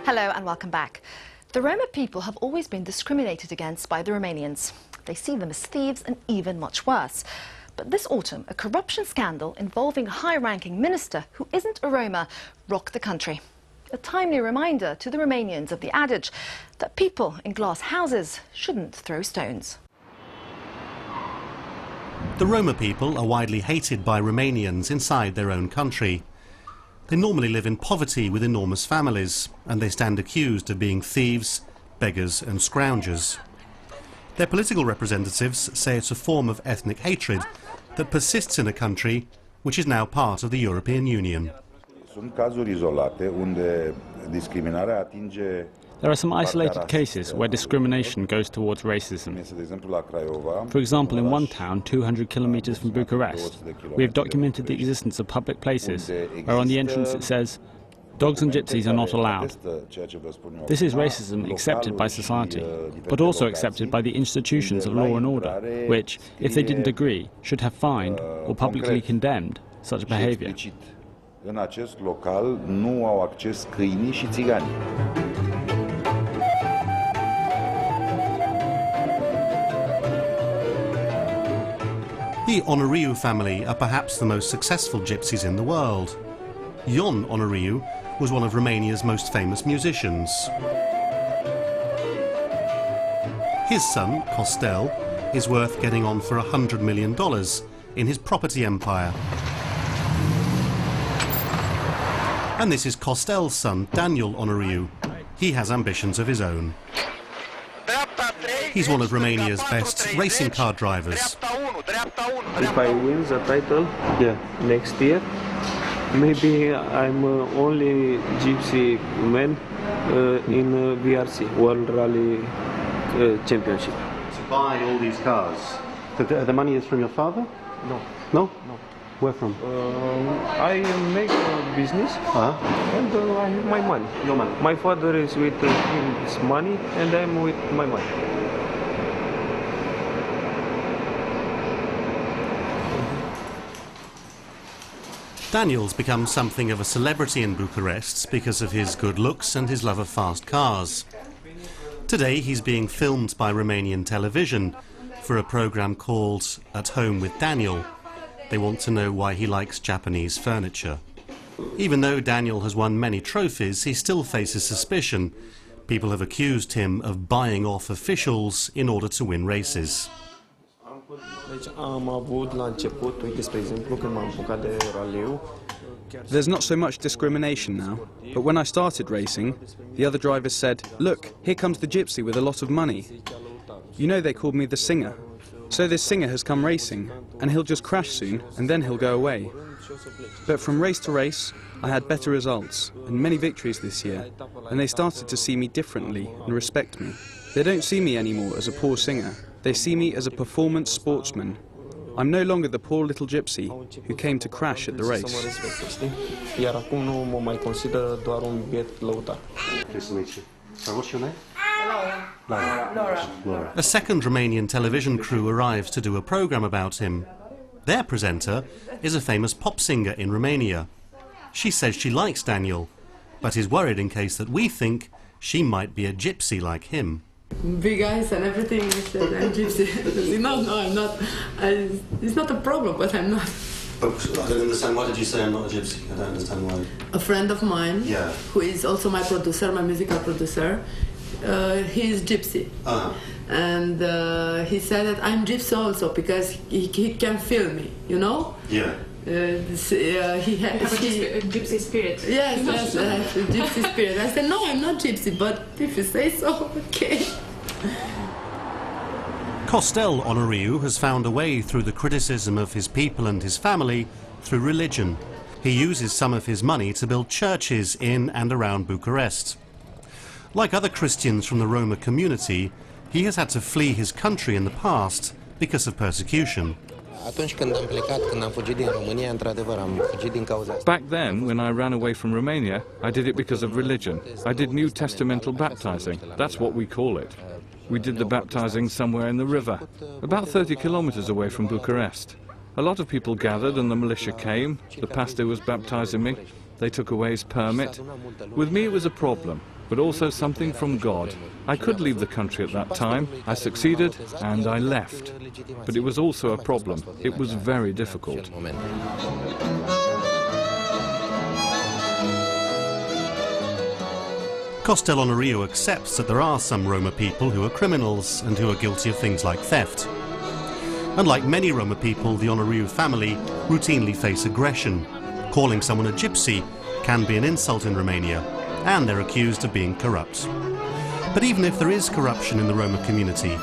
Hello and welcome back. The Roma people have always been discriminated against by the Romanians. They see them as thieves and even much worse. But this autumn, a corruption scandal involving a high-ranking minister who isn't a Roma rocked the country. A timely reminder to the Romanians of the adage that people in glass houses shouldn't throw stones. The Roma people are widely hated by Romanians inside their own country. They normally live in poverty with enormous families, and they stand accused of being thieves, beggars and scroungers. Their political representatives say it's a form of ethnic hatred that persists in a country which is now part of the European Union. There are some isolated cases where discrimination goes towards racism. For example, in one town 200 kilometers from Bucharest, we have documented the existence of public places where on the entrance it says, "Dogs and gypsies are not allowed." This is racism accepted by society, but also accepted by the institutions of law and order, which, if they didn't agree, should have fined or publicly condemned such behavior. În acest local nu au acces câinii și țiganii. The Honoriu family are perhaps the most successful gypsies in the world. Ion Honoriu was one of Romania's most famous musicians. His son, Costel, is worth getting on for $100 million in his property empire. And this is Costel's son, Daniel Honoriu. He has ambitions of his own. He's one of Romania's best racing car drivers. If I win the title next year, maybe I'm only gypsy man in VRC, World Rally Championship. To buy all these cars, the money is from your father? No. No? No. Where from? I make a business and I have my money. Your money? My father is with his money and I'm with my money. Daniel's become something of a celebrity in Bucharest because of his good looks and his love of fast cars. Today he's being filmed by Romanian television for a program called At Home with Daniel. They want to know why he likes Japanese furniture. Even though Daniel has won many trophies, he still faces suspicion. People have accused him of buying off officials in order to win races. There's not so much discrimination now, but when I started racing, the other drivers said, "Look, here comes the gypsy with a lot of money." You know, they called me the singer. So this singer has come racing, and he'll just crash soon, and then he'll go away. But from race to race, I had better results, and many victories this year, and they started to see me differently and respect me. They don't see me anymore as a poor singer. They see me as a performance sportsman. I'm no longer the poor little gypsy who came to crash at the race. Nice to meet you. So what's your name? Laura. A second Romanian television crew arrives to do a program about him. Their presenter is a famous pop singer in Romania. She says she likes Daniel, but is worried in case that we think she might be a gypsy like him. Big eyes and everything, I'm gypsy. No, I'm not. It's not a problem, but I'm not. But I don't understand, why did you say I'm not a gypsy? I don't understand why. A friend of mine, Yeah. who is also my producer, my musical producer, he is gypsy. And he said that I'm gypsy also because he can feel me, you know? Yeah. He has a gypsy spirit. Yes, I have a gypsy spirit. I said, no, I'm not gypsy, but if you say so, okay. Costel Honoriu has found a way through the criticism of his people and his family through religion. He uses some of his money to build churches in and around Bucharest. Like other Christians from the Roma community, he has had to flee his country in the past because of persecution. Back then, when I ran away from Romania, I did it because of religion. I did New Testamental baptizing. That's what we call it. We did the baptizing somewhere in the river, about 30 kilometers away from Bucharest. A lot of people gathered and the militia came. The pastor was baptizing me. They took away his permit. With me it was a problem. but also something from God. I could leave the country at that time. I succeeded and I left. But it was also a problem. It was very difficult. Costellonorio accepts that there are some Roma people who are criminals and who are guilty of things like theft. Unlike many Roma people, the Onoriu family routinely face aggression. Calling someone a gypsy can be an insult in Romania, and they're accused of being corrupt. But even if there is corruption in the Roma community,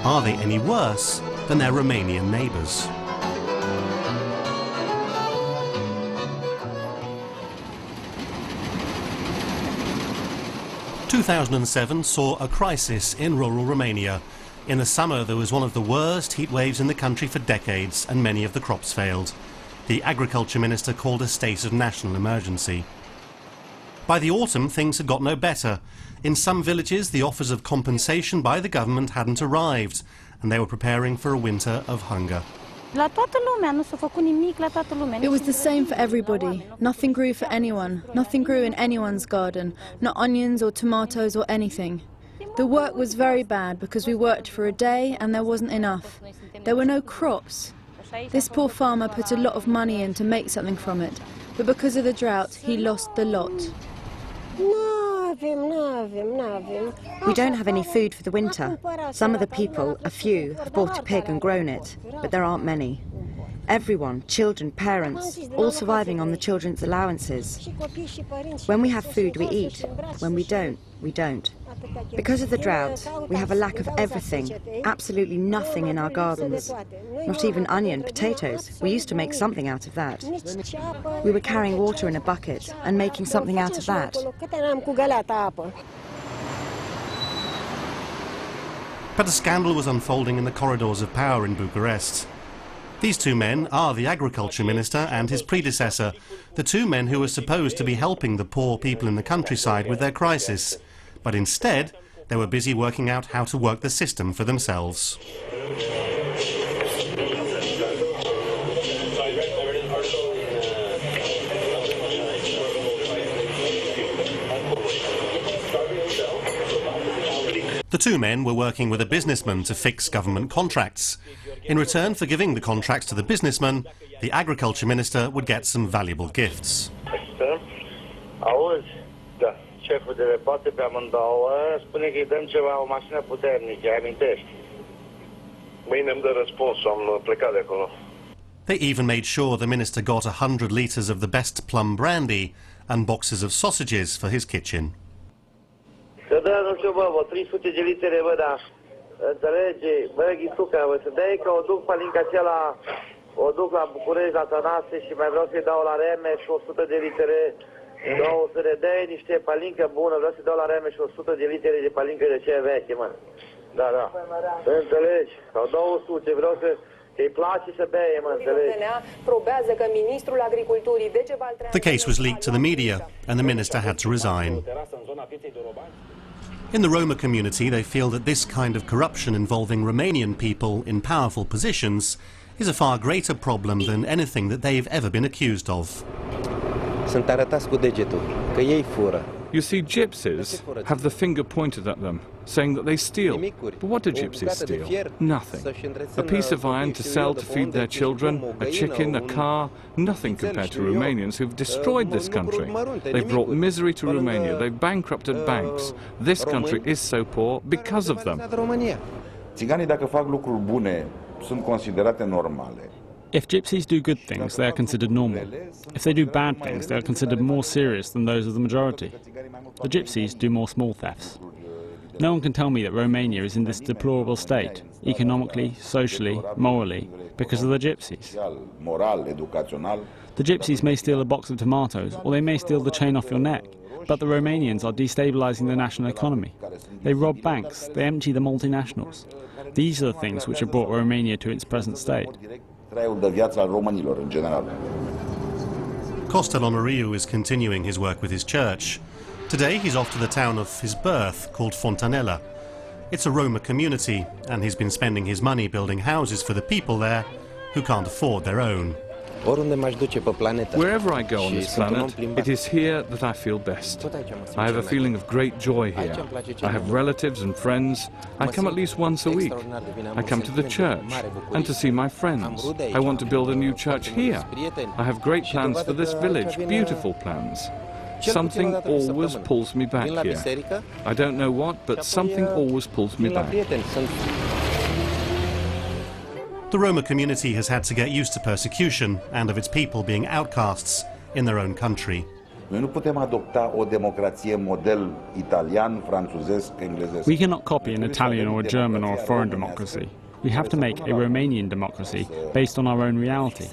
are they any worse than their Romanian neighbours? 2007 saw a crisis in rural Romania. In the summer, there was one of the worst heat waves in the country for decades, and many of the crops failed. The agriculture minister called a state of national emergency. By the autumn, things had got no better. In some villages, the offers of compensation by the government hadn't arrived, and they were preparing for a winter of hunger. It was the same for everybody. Nothing grew for anyone. Nothing grew in anyone's garden. Not onions or tomatoes or anything. The work was very bad because we worked for a day and there wasn't enough. There were no crops. This poor farmer put a lot of money in to make something from it, but because of the drought, he lost the lot. We don't have any food for the winter. Some of the people, a few, have bought a pig and grown it, but there aren't many. Everyone, children, parents, all surviving on the children's allowances. When we have food, we eat. When we don't, we don't. Because of the drought, we have a lack of everything, absolutely nothing in our gardens. Not even onion, potatoes. We used to make something out of that. We were carrying water in a bucket and making something out of that. But a scandal was unfolding in the corridors of power in Bucharest. These two men are the agriculture minister and his predecessor, the two men who were supposed to be helping the poor people in the countryside with their crisis. But instead, they were busy working out how to work the system for themselves. The two men were working with a businessman to fix government contracts. In return for giving the contracts to the businessman, the agriculture minister would get some valuable gifts. Șeful de repoarte pe amândouă spune că îi dăm ceva, o mașină puternică, amintești? Mâine îmi dă răspunsul, am plecat de acolo. They even made sure the minister got 100 litres of the best plum brandy and boxes of sausages for his kitchen. Să dă, nu știu, bă, 300 de litere, bă, dar înțelege, bă, Ghisuca, bă, să dai că o duc palinca aceea o duc la București, la Tănase și mai vreau să-i dau la Reme și 100 de litere. Vreau să le dai niște palincă bună, vreau să dau la Reme și 100 de litere de palincă de ce veche, mă. Da, da. Să înțelegi, sau 200, vreau să-i place să beie, mă, înțelegi. Probează că ministrul agriculturii The case was leaked to the media and the minister had to resign. In the Roma community, they feel that this kind of corruption involving Romanian people in powerful positions is a far greater problem than anything that they've ever been accused of. Sunt arătați cu degetul, că ei fură. You see, gypsies have the finger pointed at them, saying that they steal. But what do gypsies steal? Nothing. A piece of iron to sell to feed their children, a chicken, a car, nothing compared to Romanians who've destroyed this country. They've brought misery to Romania, they've bankrupted banks. This country is so poor because of them. Țiganii, dacă fac lucruri bune, sunt considerate normale. If gypsies do good things, they are considered normal. If they do bad things, they are considered more serious than those of the majority. The gypsies do more small thefts. No one can tell me that Romania is in this deplorable state, economically, socially, morally, because of the gypsies. The gypsies may steal a box of tomatoes, or they may steal the chain off your neck, but the Romanians are destabilizing the national economy. They rob banks, they empty the multinationals. These are the things which have brought Romania to its present state. Costellonorio is continuing his work with his church. Today he's off to the town of his birth, called Fontanella. It's a Roma community, and he's been spending his money building houses for the people there who can't afford their own. Wherever I go on this planet, it is here that I feel best. I have a feeling of great joy here. I have relatives and friends. I come at least once a week. I come to the church and to see my friends. I want to build a new church here. I have great plans for this village, beautiful plans. Something always pulls me back here. I don't know what, but something always pulls me back. The Roma community has had to get used to persecution and of its people being outcasts in their own country. Noi nu putem adopta o democrație model italian, franțuzesc, englezesc. We cannot copy an Italian or a German or a foreign democracy. We have to make a Romanian democracy based on our own reality.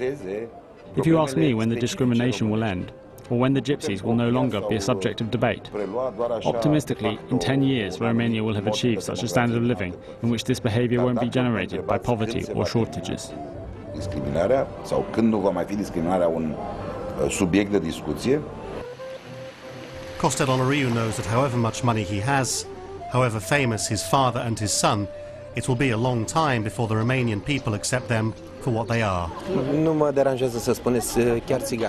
If you ask me when the discrimination will end, or when the gypsies will no longer be a subject of debate, optimistically, in 10 years Romania will have achieved such a standard of living in which this behaviour won't be generated by poverty or shortages. Discriminarea, sau când nu va mai fi discriminarea un subiect de discuție. Kostelonariu knows that however much money he has, however famous his father and his son, it will be a long time before the Romanian people accept them for what they are.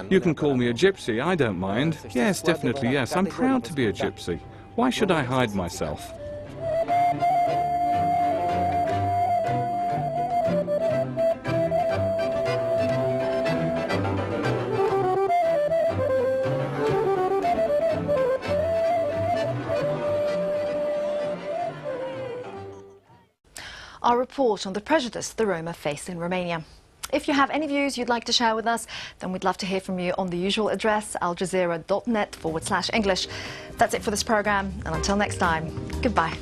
You can call me a gypsy, I don't mind. Yes, definitely yes, I'm proud to be a gypsy. Why should I hide myself? Our report on the prejudice the Roma face in Romania. If you have any views you'd like to share with us, then we'd love to hear from you on the usual address, aljazeera.net/English. That's it for this programme, and until next time, goodbye.